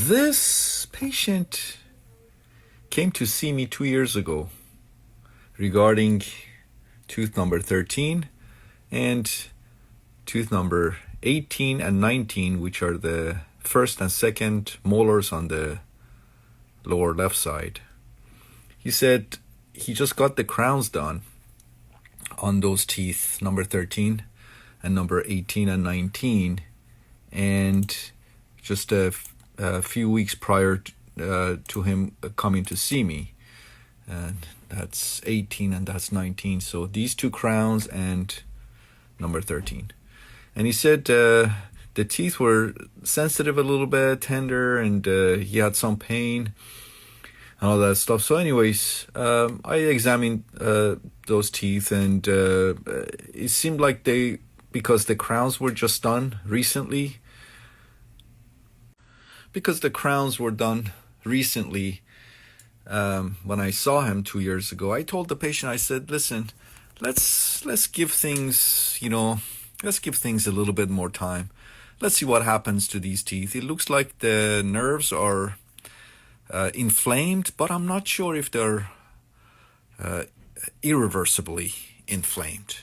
This patient came to see me 2 years ago regarding tooth number 13 and tooth number 18 and 19, which are the first and second molars on the lower left side. He said he just got the crowns done on those teeth, number 13 and number 18 and 19, and just a few weeks prior to him coming to see me. And that's 18 and that's 19. So these two crowns and number 13. And he said the teeth were sensitive a little bit, tender, and he had some pain and all that stuff. So anyways, I examined those teeth, and it seemed like because the crowns were just done recently, when I saw him 2 years ago, I told the patient, I said, listen, let's give things, let's give things a little bit more time. Let's see what happens to these teeth. It looks like the nerves are inflamed, but I'm not sure if they're irreversibly inflamed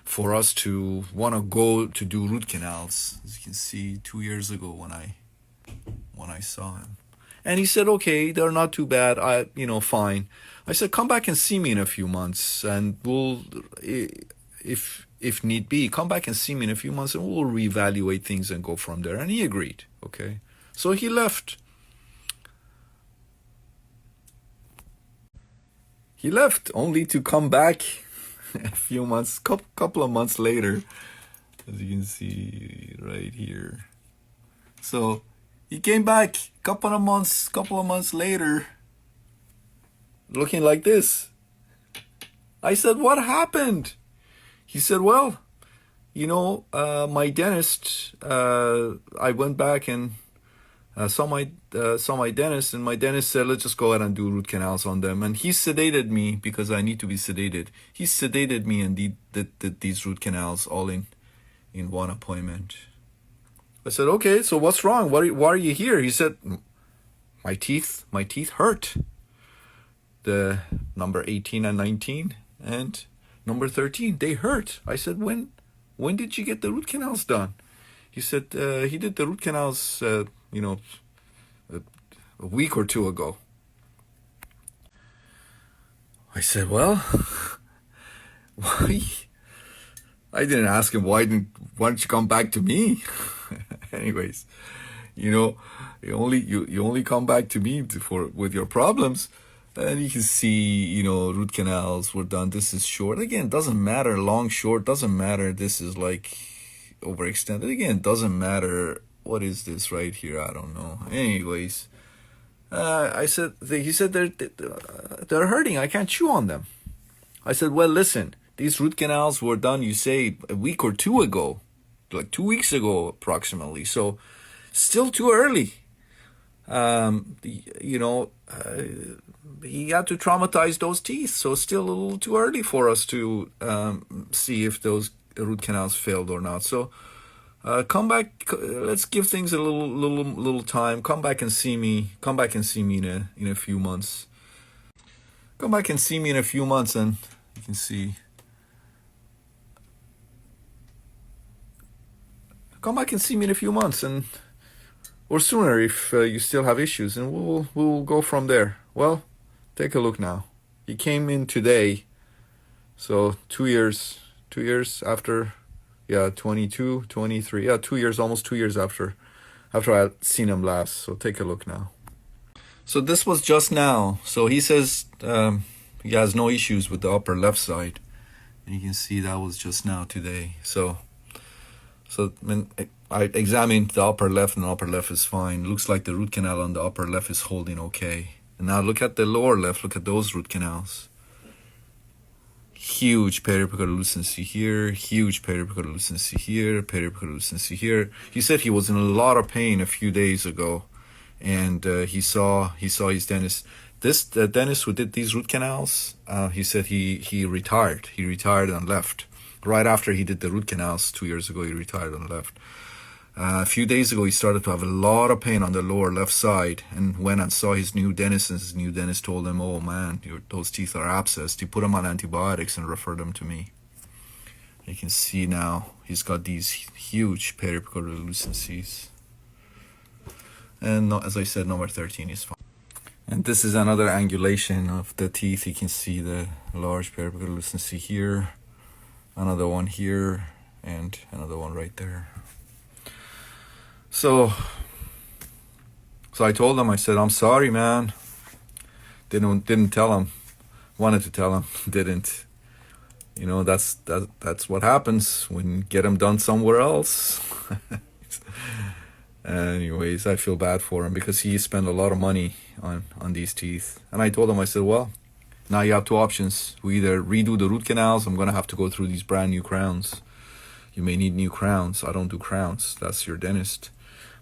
for us to want to go to do root canals. As you can see, 2 years ago when I saw him. And he said, okay, they're not too bad. Fine. I said, come back and see me in a few months, and we'll, if need be, come back and see me in a few months, and we'll reevaluate things and go from there. And he agreed. Okay. So he left. He left only to come back a few months, couple of months later, as you can see right here. So he came back couple of months later, looking like this. I said, what happened? He said, well, my dentist, I went back and saw my dentist, and my dentist said, let's just go ahead and do root canals on them. And he sedated me because I need to be sedated. He sedated me and did these root canals all in one appointment. I said, okay, so what's wrong? Why are you here? He said, my teeth hurt. The number 18 and 19 and number 13, they hurt. I said, when did you get the root canals done? He said, he did the root canals, a week or two ago. I said, well, why? I didn't ask him, why don't you come back to me? Anyways, you only come back to me with your problems, and you can see, root canals were done. This is short. Again, doesn't matter. Long, short, doesn't matter. This is like overextended. Again, doesn't matter. What is this right here? I don't know. Anyways, he said they're hurting. I can't chew on them. I said, well, listen, these root canals were done, you say, a week or two ago. Like 2 weeks ago, approximately. So, still too early. He had to traumatize those teeth. So, still a little too early for us to see if those root canals failed or not. So, come back. Let's give things a little time. Come back and see me. Come back and see me in a few months. Come back and see me in a few months, and you can see. Come back and see me in a few months, or sooner if you still have issues, and we'll go from there. Well, take a look now. He came in today, so 2 years after, 22, 23, 2 years, almost 2 years after I had seen him last. So take a look now. So this was just now. So he says he has no issues with the upper left side, and you can see that was just now today. So when I examined the upper left, and the upper left is fine. Looks like the root canal on the upper left is holding okay. And now look at the lower left. Look at those root canals. Huge periapical lucency here. Huge periapical lucency here. Periapical lucency here. He said he was in a lot of pain a few days ago, and he saw his dentist. The dentist who did these root canals, he said he retired. He retired and left. Right after he did the root canals 2 years ago, he retired and left. A few days ago, he started to have a lot of pain on the lower left side, and went and saw his new dentist, and his new dentist told him, "Oh man, those teeth are abscessed." He put him on antibiotics and referred him to me. You can see now he's got these huge periapical lucencies. And as I said, number 13 is fine. And this is another angulation of the teeth. You can see the large periapical lucency here, another one here, and another one right there. So I told him, I said, "I'm sorry, man." Didn't tell him. Wanted to tell him, didn't. You know, that's what happens when you get him done somewhere else. Anyways, I feel bad for him because he spent a lot of money on these teeth. And I told him, I said, "Well, now you have two options. We either redo the root canals. I'm going to have to go through these brand new crowns. You may need new crowns. I don't do crowns. That's your dentist.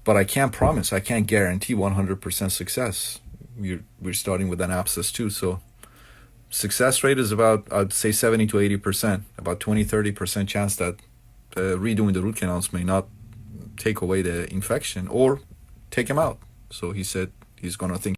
But I can't promise. I can't guarantee 100% success. We're starting with an abscess too. So success rate is about, I'd say 70 to 80%. About 20-30% chance that redoing the root canals may not take away the infection or take him out." So he said he's going to think